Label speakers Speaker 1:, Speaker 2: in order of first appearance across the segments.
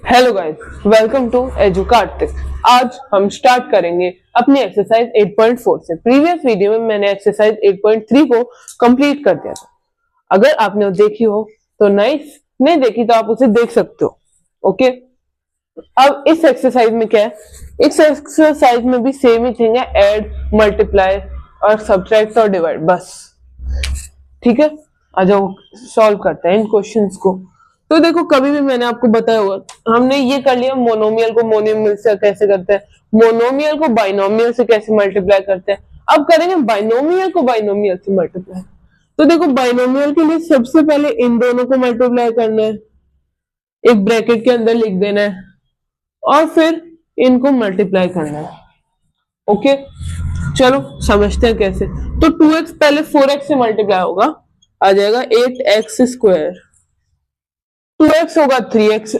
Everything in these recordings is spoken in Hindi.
Speaker 1: Hello guys, welcome to Educartic. आज हम स्टार्ट करेंगे अपनी एक्सरसाइज 8.4 से। प्रीवियस वीडियो में मैंने एक्सरसाइज 8.3 को कंप्लीट कर दिया था। अगर आपने वो देखी हो तो नाइस, नहीं देखी तो आप उसे देख सकते हो। ओके, अब इस एक्सरसाइज में क्या है, इस एक्सरसाइज में भी सेम ही थिंग है, ऐड, मल्टीप्लाई और सब्ट्रैक्ट और डिवाइड, बस। ठीक है, आ जाओ सॉल्व करते हैं इन क्वेश्चंस को। तो देखो, कभी भी मैंने आपको बताया होगा, हमने ये कर लिया मोनोमियल को मोनोमियल से कैसे करते हैं, मोनोमियल को बाइनोमियल से कैसे मल्टीप्लाई करते हैं। अब करेंगे बाइनोमियल को बाइनोमियल से मल्टीप्लाई। तो देखो, बाइनोमियल के लिए सबसे पहले इन दोनों को मल्टीप्लाई करना है, एक ब्रैकेट के अंदर लिख देना है और फिर इनको मल्टीप्लाई करना है। ओके, चलो समझते हैं कैसे। तो 2x पहले 4x से मल्टीप्लाई होगा, आ जाएगा 8x²। 2x होगा 3x,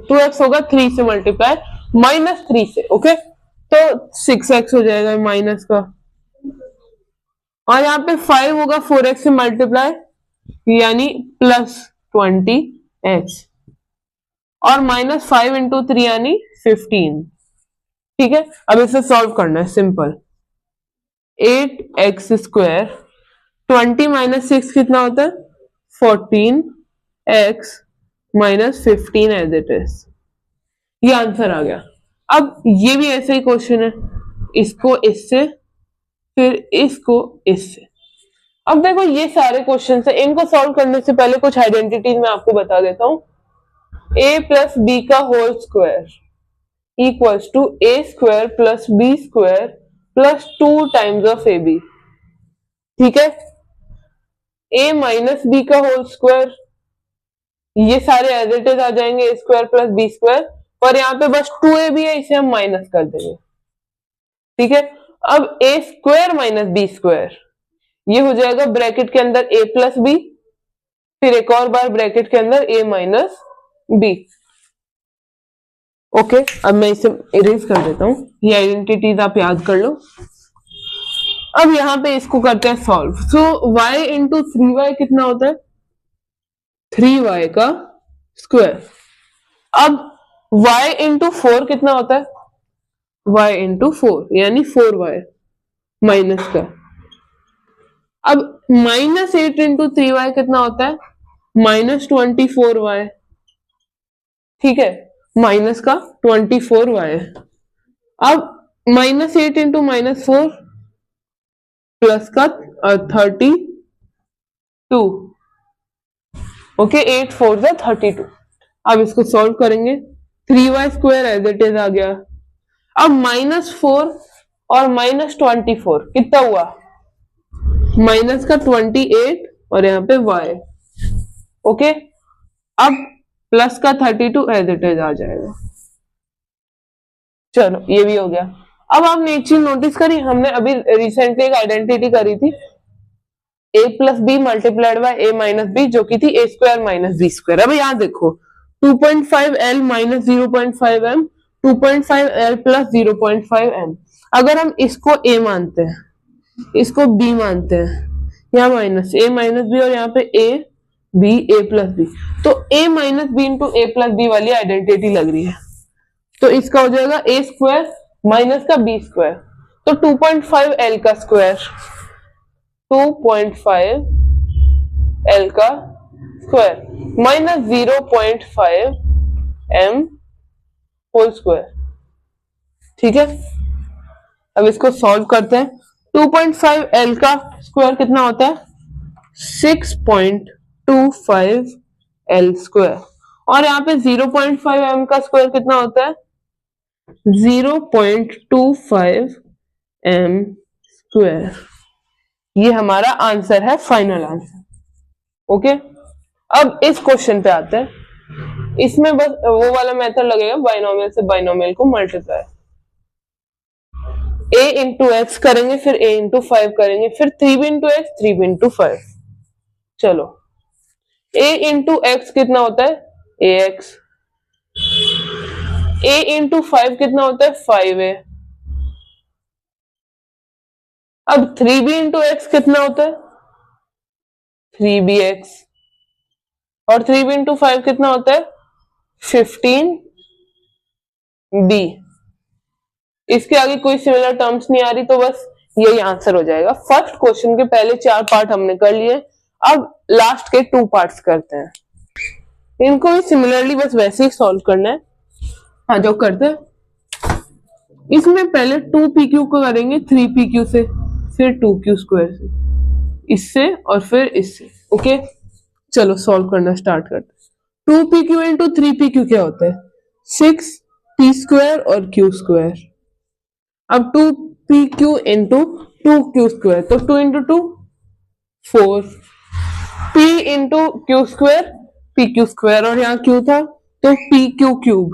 Speaker 1: 2x होगा 3 से मल्टीप्लाई, -3 से। ओके, तो 6x हो जाएगा माइनस का, और यहाँ पे 5 होगा 4x से मल्टीप्लाई, यानी +20x, और -5 इंटू 3 यानी 15। ठीक है, अब इसे सॉल्व करना है, सिंपल। 8x², 20 - 6 कितना होता है, 14x -15 एज इट इज। ये आंसर आ गया। अब ये भी ऐसा ही क्वेश्चन है, इसको इससे, फिर इसको इससे। अब देखो, ये सारे क्वेश्चन है, इनको सॉल्व करने से पहले कुछ आइडेंटिटीज मैं आपको बता देता हूं। a + b का whole square equals to a² + b² + 2 times of ab। ठीक है, a - b का होल स्क्वायर, ये सारे एज इट इज आ जाएंगे, a² + b², और यहाँ पे बस 2ab है, इसे हम माइनस कर देंगे। ठीक है, अब a² - b², ये हो जाएगा ब्रैकेट के अंदर a + b, फिर एक और बार ब्रैकेट के अंदर a - b। ओके, अब मैं इसे इरेज कर देता हूं, ये आइडेंटिटीज आप याद कर लो। अब यहां पे इसको करते हैं सॉल्व। सो y × 3y कितना होता है, 3y का स्क्वायर। अब y × 4 कितना होता है, y × 4 यानी 4y माइनस का। अब -8 × 3y कितना होता है, -24y। ठीक है, माइनस का 24y। अब -8 × -4 प्लस का 32। ओके, 8 4 = 32। अब इसको सॉल्व करेंगे, 3y² एज इट इज आ गया। अब -4 और -24 कितना हुआ, माइनस का 28 और यहाँ पे y। ओके, अब प्लस का 32 एज इट इज आ जाएगा। चलो, ये भी हो गया। अब आपने एक चीज नोटिस करी, हमने अभी रिसेंटली एक आइडेंटिटी करी थी, a + b multiplied by a - b, जो की थी a² - b²। अब यहाँ देखो, 2.5l - 0.5m, 2.5l + 0.5m। अगर हम इसको a मानते हैं, इसको b मानते हैं, यहाँ माइनस a - b, और यहाँ पे a b a + b, तो a - b × a + b वाली आइडेंटिटी लग रही है। तो इसका हो जाएगा a² माइनस का b², तो 2.5l का स्क्वायर, 2.5l का स्क्वायर -0.5m होल स्क्वायर। ठीक है, अब इसको सॉल्व करते हैं। 2.5l का स्क्वायर कितना होता है, 6.25l², और यहाँ पे 0.5m का स्क्वायर कितना होता है, 0.25m²। ये हमारा आंसर है, फाइनल आंसर। ओके, अब इस क्वेश्चन पे आते हैं। इसमें बस वो वाला मेथड लगेगा, बाइनोमियल से बाइनोमियल को मल्टीप्लाई। a × x करेंगे, फिर a × 5 करेंगे, फिर 3b × x, 3b × 5। चलो, a × x कितना होता है, ax, a × 5 कितना होता है, 5a। अब 3b × x कितना होता है, 3bx, और 3b × 5 कितना होता है, 15 बी। इसके आगे कोई सिमिलर टर्म्स नहीं आ रही तो बस यही आंसर हो जाएगा। फर्स्ट क्वेश्चन के पहले 4 पार्ट हमने कर लिए, अब लास्ट के 2 पार्ट्स करते हैं। इनको भी सिमिलरली बस वैसे ही सॉल्व करना है। हाँ जो करते हैं, इसमें पहले 2pq को करेंगे 3pq से, फिर 2q स्क्वायर से, इससे और फिर इससे। ओके चलो सॉल्व करना स्टार्ट करते हैं। 2pq इंटू 3pq क्या होता है? 6p स्क्वायर और q स्क्वायर। अब 2pq इंटू 2q स्क्वायर, तो 2 into 2 4, p into q square pq square, और यहाँ q था तो pq क्यूब।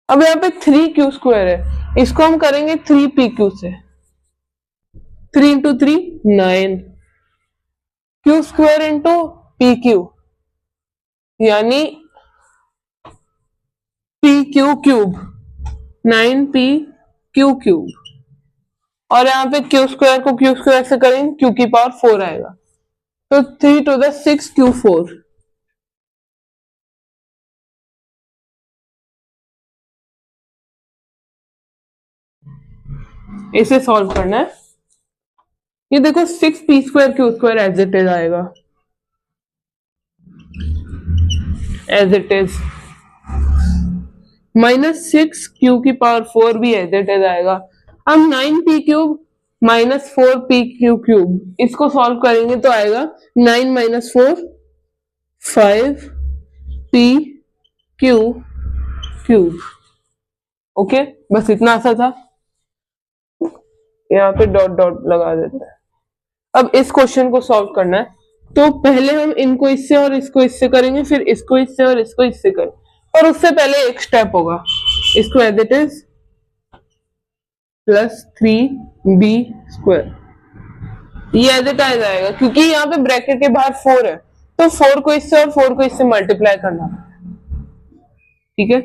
Speaker 1: अब यहाँ पे 3q स्क्वायर है, इसको हम करेंगे 3pq से। 3 into 3 9, q square into pq यानी pq क्यूब, 9pq क्यूब। और यहाँ पे q स्क्वायर को q स्क्वायर से करेंगे, q की पावर 4 आएगा, तो 3 टू द 6 q4। इसे सॉल्व करना है। ये देखो 6p square q square as it is आएगा, एज इट इज। -6q की पावर 4 भी एज इट इज आएगा। अब 9p cube minus 4pq cube, इसको सॉल्व करेंगे तो आएगा 9 माइनस 4 5pq क्यूब। ओके बस इतना आसा था, यहाँ पे डॉट डॉट लगा देते हैं। अब इस क्वेश्चन को सॉल्व करना है, तो पहले हम इनको इससे और इसको इससे करेंगे, फिर इसको इससे और इसको इससे करेंगे, और उससे पहले एक स्टेप होगा, इसको as it is plus 3b square, ये एज इट इज आएगा क्योंकि यहाँ पे ब्रैकेट के बाहर 4 है, तो 4 को इससे और 4 को इससे मल्टीप्लाई करना, ठीक है।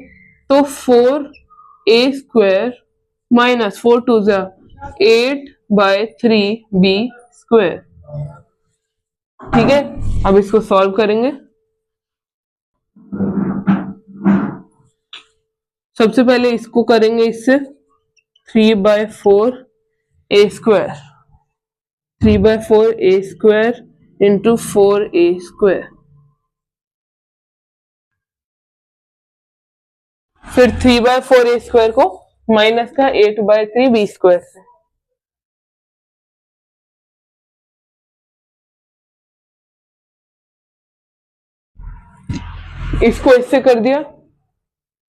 Speaker 1: तो 4a square minus 4 to 8/3b square, ठीक है। अब इसको सॉल्व करेंगे। सबसे पहले इसको करेंगे इससे 3/4a square, 3/4a square into 4a square, फिर 3/4a स्क्वायर को माइनस का 8/3b स्क्वायर से। इसको इससे कर दिया,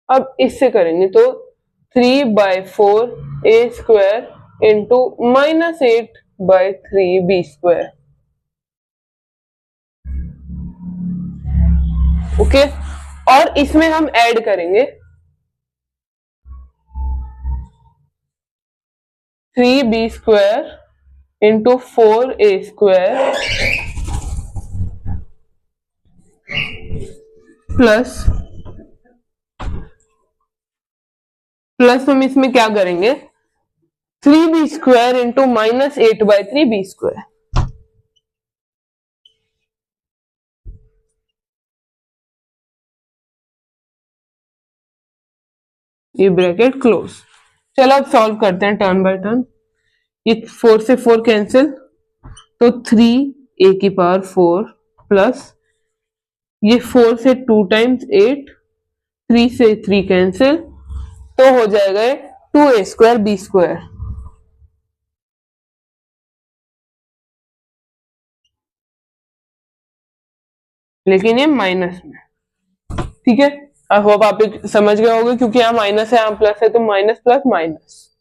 Speaker 1: अब इससे करेंगे तो 3/4a square into -8/3b square. Okay और इसमें हम ऐड करेंगे 3b square into 4a square plus हम इसमें क्या करेंगे 3b square into -8/3b square. ये ब्रैकेट क्लोज। चलो अब सॉल्व करते हैं टर्न बाय टर्न। ये 4 से 4 कैंसिल, तो 3a की पावर 4 प्लस ये 4 से 2 टाइम्स 8, 3 से 3 कैंसिल, तो हो जाएगा 2a स्क्वायर b स्क्वायर। लेकिन ये माइनस में, ठीक है। आई होप आप समझ गए होंगे, क्योंकि यहाँ माइनस है यहाँ प्लस है, तो माइनस प्लस माइनस,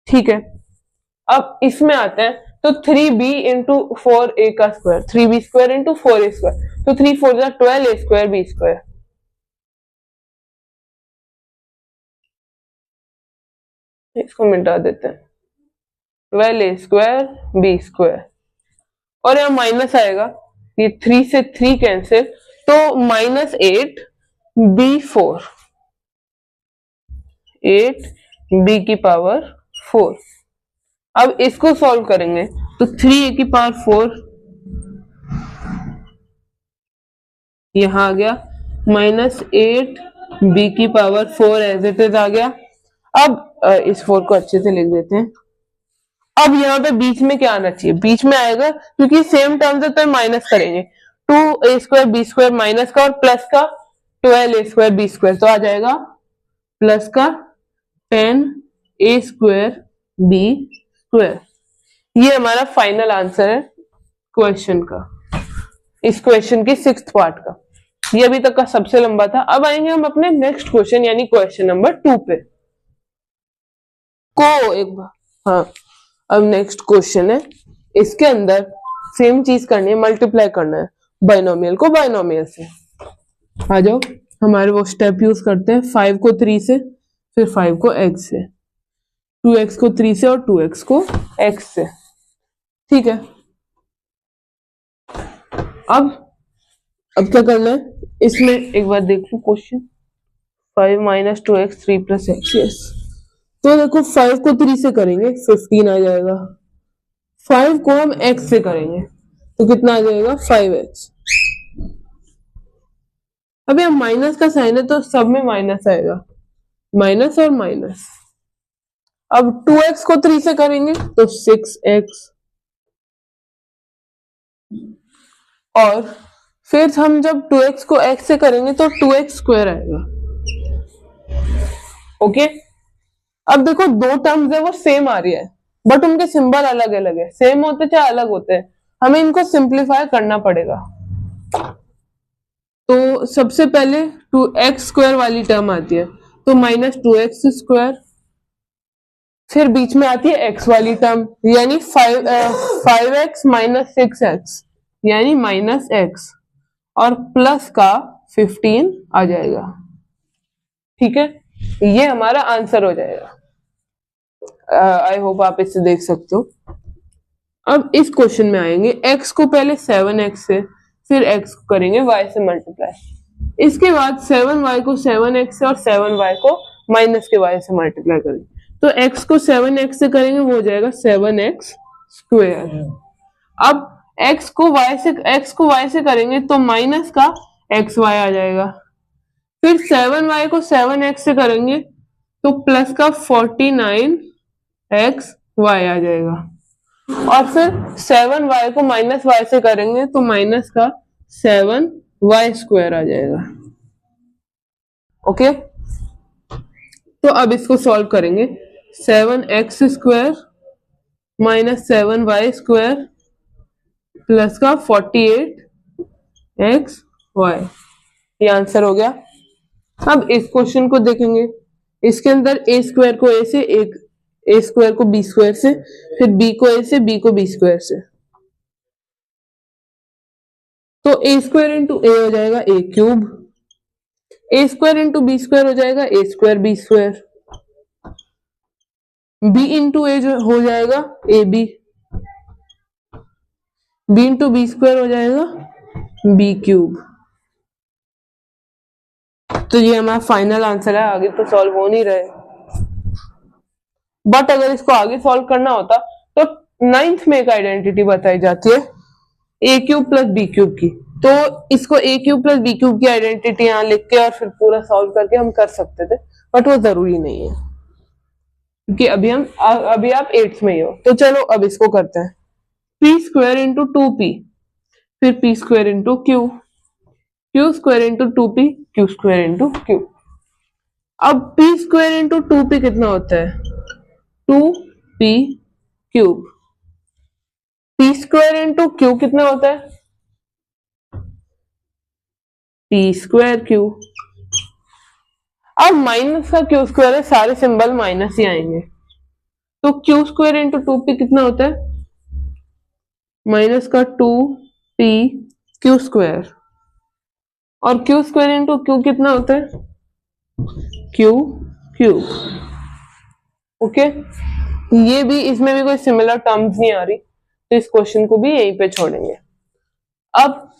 Speaker 1: ठीक है। अब इसमें आते हैं, तो 3b इंटू 4a का square, 3b square into 4a square, तो 3 4 जा 12a स्क्वायर b स्क्वायर। इसको मिटा देते हैं, 12a स्क्वायर b स्क्वायर, और यहाँ माइनस आएगा, ये 3 से 3 कैंसिल, तो -8b4, 8b की पावर 4। अब इसको सॉल्व करेंगे तो 3a की पावर 4 यहां आ गया, -8 b की पावर 4 एज इट इज आ गया। अब इस 4 को अच्छे से लिख देते हैं। अब यहाँ पे बीच में क्या आना चाहिए, बीच में आएगा क्योंकि सेम टर्म्स है तो माइनस करेंगे, 2a² b² माइनस का और प्लस का 12a² b², तो आ जाएगा प्लस का 10a² b²। ये हमारा फाइनल आंसर है क्वेश्चन का, इस क्वेश्चन की 6th पार्ट का। ये अभी तक का सबसे लंबा था। अब आएंगे हम अपने नेक्स्ट क्वेश्चन यानी क्वेश्चन नंबर 2 पे। को एक बार, हाँ, अब नेक्स्ट क्वेश्चन है, इसके अंदर सेम चीज करनी है, मल्टीप्लाई करना है बाइनोमियल को बाइनोमियल से। आ जाओ, हमारे वो स्टेप यूज करते हैं, 5 को 3 से, फिर 5 को x से, 2x को 3 से और 2x को x से। ठीक है, अब क्या करना है, इसमें एक बार देख लो क्वेश्चन, 5 - 2x 3 + x। यस, तो देखो 5 को 3 से करेंगे 15 आ जाएगा, 5 को हम x से करेंगे तो कितना आ जाएगा 5x। अब यहाँ माइनस का साइन है तो सब में माइनस आएगा, माइनस और माइनस। अब 2x को 3 से करेंगे तो 6x, और फिर हम जब 2x को x से करेंगे तो 2x² आएगा। ओके, अब देखो दो टर्म्स है वो सेम आ रही है बट उनके सिंबल अलग अलग है, सेम होते चाहे अलग होते हैं, हमें इनको सिंप्लीफाई करना पड़ेगा। तो सबसे पहले 2x² वाली टर्म आती है तो -2x², फिर बीच में आती है x वाली टर्म यानी 5x - 6x यानी -x, और प्लस का 15 आ जाएगा। ठीक है, ये हमारा आंसर हो जाएगा। आई होप आप इससे देख सकते हो। अब इस क्वेश्चन में आएंगे, x को पहले 7x से, फिर x को करेंगे y से मल्टीप्लाई, इसके बाद 7y को 7x से और 7y को माइनस के y से मल्टीप्लाई करेंगे, तो x को 7x से करेंगे वो हो जाएगा 7x²। अब x को y से करेंगे तो माइनस का xy आ जाएगा, फिर 7y को 7x से करेंगे तो प्लस का 49xy आ जाएगा, और फिर 7y को -y से करेंगे तो माइनस का 7y² आ जाएगा। ओके, तो अब इसको सॉल्व करेंगे, 7x² - 7y² प्लस का 48xy, ये आंसर हो गया। अब इस क्वेश्चन को देखेंगे, इसके अंदर a² को a से, a² को b² से, फिर b को a से, b को b² से, तो a² × a हो जाएगा a³, a² × b² हो जाएगा a² b², b × a जो हो जाएगा ab, b × b² हो जाएगा b³। तो ये हमारा फाइनल आंसर है, आगे तो सॉल्व हो नहीं रहे, बट अगर इसको आगे सॉल्व करना होता तो 9th में एक आइडेंटिटी बताई जाती है a³ + b³ की, तो इसको a³ + b³ की आइडेंटिटी यहाँ लिख के और फिर पूरा सॉल्व करके हम कर सकते थे, बट वो जरूरी नहीं है क्योंकि अभी आप 8th में ही हो। तो चलो अब इसको करते हैं, p² × 2p, फिर p² × q, q² × 2p, q² × q। अब p² × 2p कितना होता है 2p³, p² × q कितना होता है p²q। अब माइनस का q² है, सारे सिंबल माइनस ही आएंगे, तो q² × 2p कितना होता है माइनस का 2pq², और q² × q कितना होता है q³। ओके, ये भी, इसमें भी कोई सिमिलर टर्म्स नहीं आ रही, तो इस क्वेश्चन को भी यहीं पे छोड़ेंगे। अब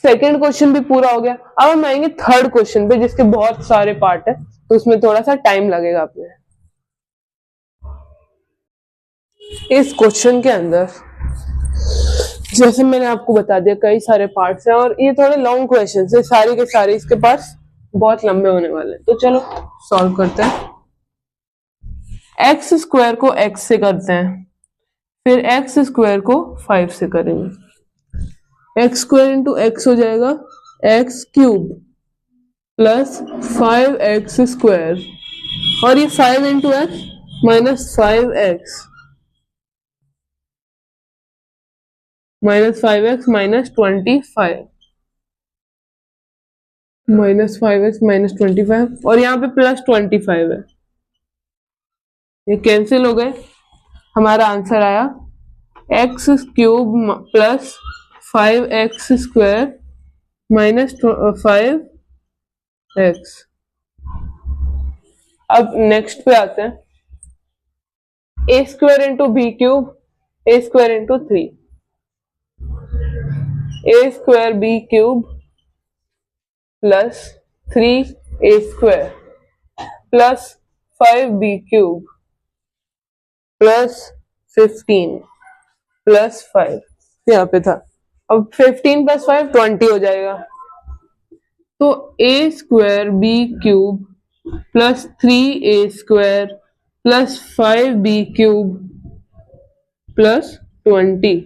Speaker 1: सेकंड क्वेश्चन भी पूरा हो गया, अब हम आएंगे थर्ड क्वेश्चन पे जिसके बहुत सारे पार्ट है, तो उसमें थोड़ा सा टाइम लगेगा अपने। इस क्वेश्चन के अंदर जैसे मैंने आपको बता दिया कई सारे पार्ट्स हैं और ये थोड़े लॉन्ग क्वेश्चन है, सारे के सारे इसके पास बहुत लंबे होने वाले हैं, तो चलो सॉल्व करते हैं। एक्स स्क्वायर को एक्स से करते हैं, फिर एक्स स्क्वायर को 5 से करेंगे। एक्स स्क्वायर इंटू एक्स हो जाएगा x cube plus 5x square, और ये 5 into x minus 5x minus 5x minus 25 minus 5x minus 25, और यहाँ पे प्लस 25 है, ये कैंसिल हो गए। हमारा आंसर आया x cube plus 5x square minus 5x। अब नेक्स्ट पे आते हैं, a square into b cube a square into 3, a square B cube plus 3a square plus 5b cube plus 15 plus 5, यहाँ पे था। अब 15 प्लस 5 20 हो जाएगा, तो a square B cube plus 3a square plus 5b cube plus 20।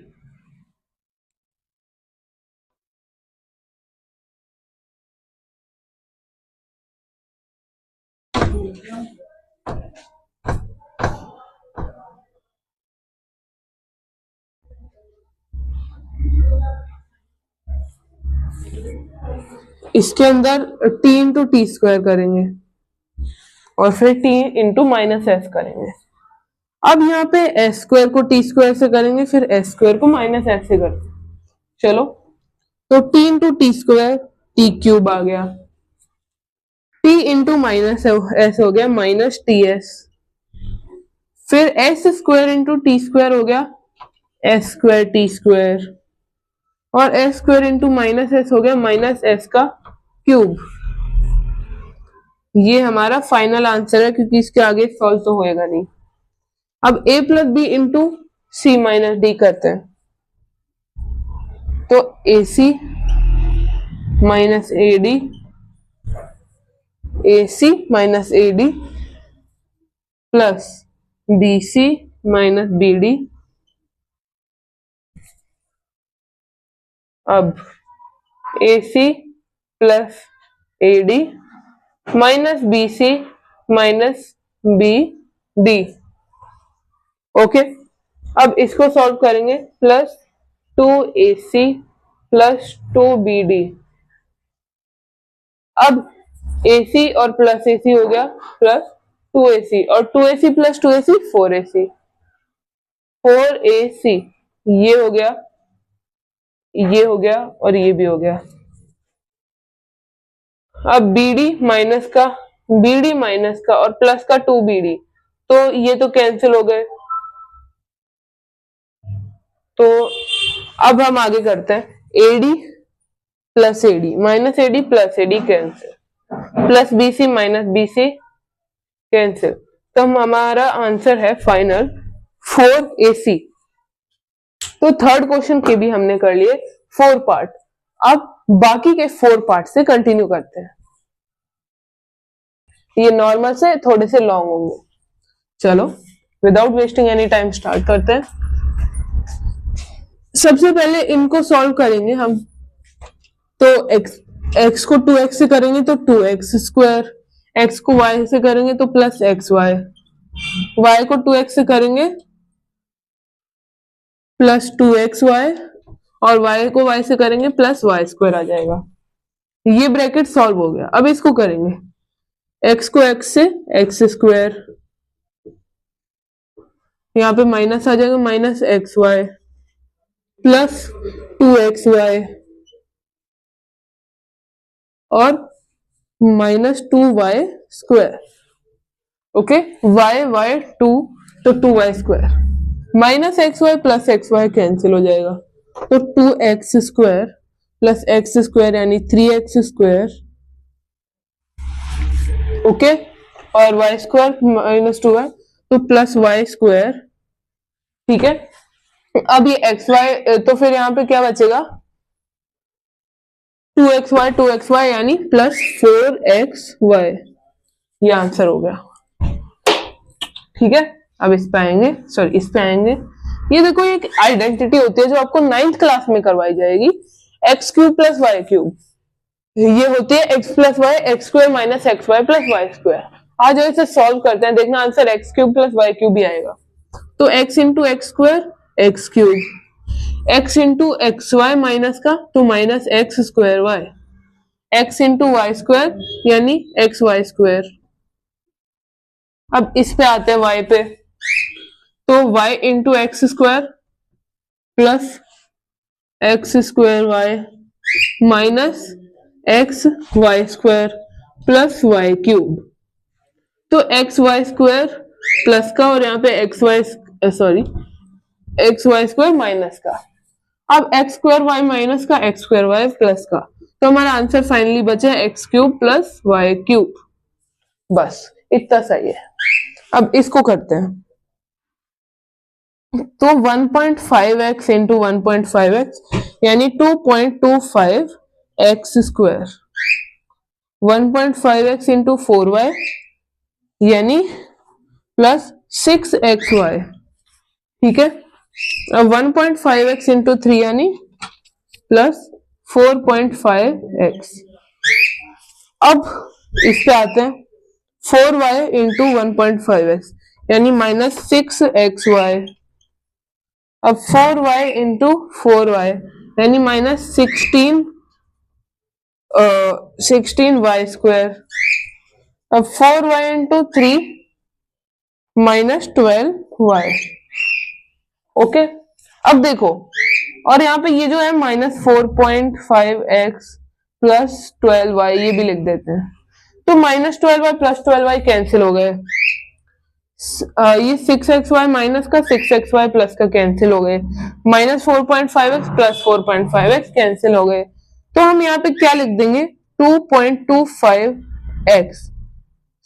Speaker 1: इसके अंदर t इंटू टी स्क्वायर करेंगे और फिर t इंटू माइनस एस करेंगे। अब यहाँ पे एस स्क्वायर को टी स्क्वायर से करेंगे, फिर एस स्क्वायर को माइनस एस से करेंगे। चलो, तो t into t square t cube आ गया, t इंटू माइनस एस हो गया माइनस टी एस, फिर s square into t square हो गया एस स्क्वायर टी स्क्वायर, और s square into minus s हो गया माइनस एस का क्यूब। ये हमारा फाइनल आंसर है, क्योंकि इसके आगे सॉल्व तो होएगा नहीं। अब a plus b into c minus d करते हैं, तो a c minus a d, a c minus a d plus b c minus b d. अब a C plus a d minus b c minus b d. Okay, अब इसको सॉल्व करेंगे, प्लस 2ac प्लस 2bd। अब ac और प्लस ac हो गया प्लस 2ac, और 2ac plus 2ac 4ac, 4ac ये हो गया, ये हो गया और ये भी हो गया। अब bd माइनस का और प्लस का 2bd, तो ये तो कैंसिल हो गए। तो अब हम आगे करते हैं, AD plus AD minus AD plus AD cancel, plus BC minus BC cancel, तो हमारा आंसर है फाइनल 4ac। तो थर्ड क्वेश्चन के भी हमने कर लिए 4 पार्ट। अब बाकी के 4 पार्ट से कंटिन्यू करते हैं, ये नॉर्मल से थोड़े से लॉन्ग होंगे। चलो, without wasting any time start करते हैं। सबसे पहले इनको सॉल्व करेंगे हम, तो x को 2x से करेंगे तो 2x स्क्वायर, x को y से करेंगे तो प्लस xy, y को 2x से करेंगे प्लस 2xy, और y को y से करेंगे प्लस y स्क्वायर आ जाएगा। ये ब्रैकेट सॉल्व हो गया। अब इसको करेंगे, x को x से x स्क्वायर, यहाँ पे माइनस आ जाएगा माइनस xy प्लस 2xy और minus 2y square. Okay, y 2 तो 2y square, minus xy plus xy cancel हो जाएगा, तो 2x square plus x square यानी 3x स्क्वायर। ओके, और y स्क्वायर माइनस 2y तो प्लस y स्क्वायर। ठीक है, अब ये xy, तो फिर यहाँ पे क्या बचेगा, 2xy यानी प्लस 4xy, ये आंसर हो गया। ठीक है, अब इस पे आएंगे, सॉरी इस पे आएंगे। ये देखो एक आइडेंटिटी होती है जो आपको 9th क्लास में करवाई जाएगी, x cube plus Y cube. ये होती है x plus y x square minus x y plus y square. आज इसे सॉल्व करते हैं, देखना answer x cube plus Y cube ही आएगा। तो x into x square x cube, x into x y minus का तो minus x square y, x into y square यानी एक्स वाई स्क्वायर। अब इस पे आते हैं वाई पे, तो Y into x square plus X square Y minus x Y square plus Y cube. तो एक्स वाई स्क्वायर प्लस का और यहाँ पे एक्स वाई स्क्वायर माइनस का। अब एक्स स्क्वायर वाई माइनस का एक्स स्क्वायर वाई प्लस का, तो हमारा आंसर फाइनली बचा X cube plus Y cube. बस इतना सही है। अब इसको करते हैं, तो 1.5x इंटू 1.5x यानी 2.25x square, 1.5x into 4y यानी प्लस 6xy। ठीक है, अब 1.5x इंटू 3 यानी प्लस 4.5x। अब इस पे आते हैं, 4y इंटू 1.5x यानी माइनस 6xy। अब 4y इंटू 4y यानी माइनस 16y स्क्वायर। अब 4y into 3 minus 12y। Okay, अब देखो, और यहाँ पे ये जो है माइनस 4.5x प्लस 12y ये भी लिख देते हैं, तो minus 12y plus 12y cancel हो गए। ये 6xy माइनस का 6xy प्लस का कैंसिल हो गए, minus 4.5x plus 4.5x cancel हो गए। तो हम यहाँ पे क्या लिख देंगे, 2.25x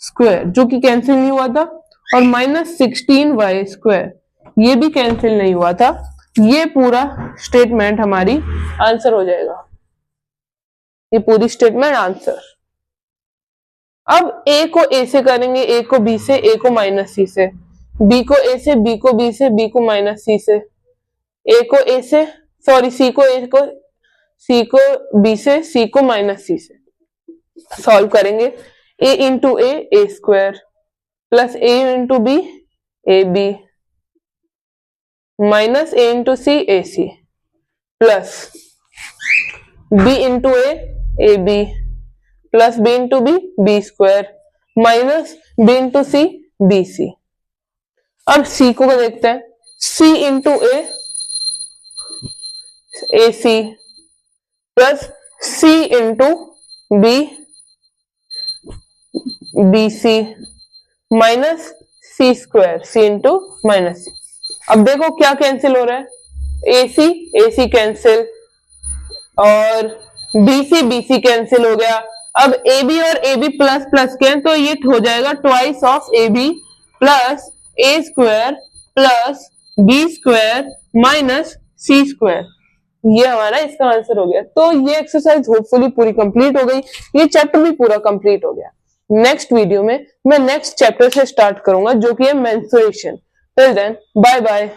Speaker 1: स्क्वायर जो कि कैंसिल नहीं हुआ था, और माइनस 16y स्क्वायर ये भी कैंसिल नहीं हुआ था। ये पूरा स्टेटमेंट हमारी आंसर हो जाएगा, ये पूरी स्टेटमेंट आंसर। अब a को a से करेंगे, a को b से, a को माइनस c से, b को a से, b को b से, b को माइनस c से, a को a से, सॉरी c को a को, c को b से, c को माइनस c से। सॉल्व करेंगे, a into a square plus a into b b बी माइनस a इंटू c ए सी प्लस b into a B plus b into b b square minus b into c b c. अब c को देखते हैं, c into a C plus c into b b c minus C square, c into minus c. अब देखो क्या कैंसिल हो रहा है, ए सी कैंसिल और बी सी कैंसिल हो गया। अब ए बी और ए बी प्लस प्लस के हैं, तो ये हो जाएगा twice of A B plus A square plus B square minus C square. ये हमारा इसका आंसर हो गया। तो ये एक्सरसाइज होपफुली पूरी कंप्लीट हो गई, ये चैप्टर भी पूरा कंप्लीट हो गया। नेक्स्ट वीडियो में मैं नेक्स्ट चैप्टर से स्टार्ट करूंगा जो कि है menstruation. Till then bye bye.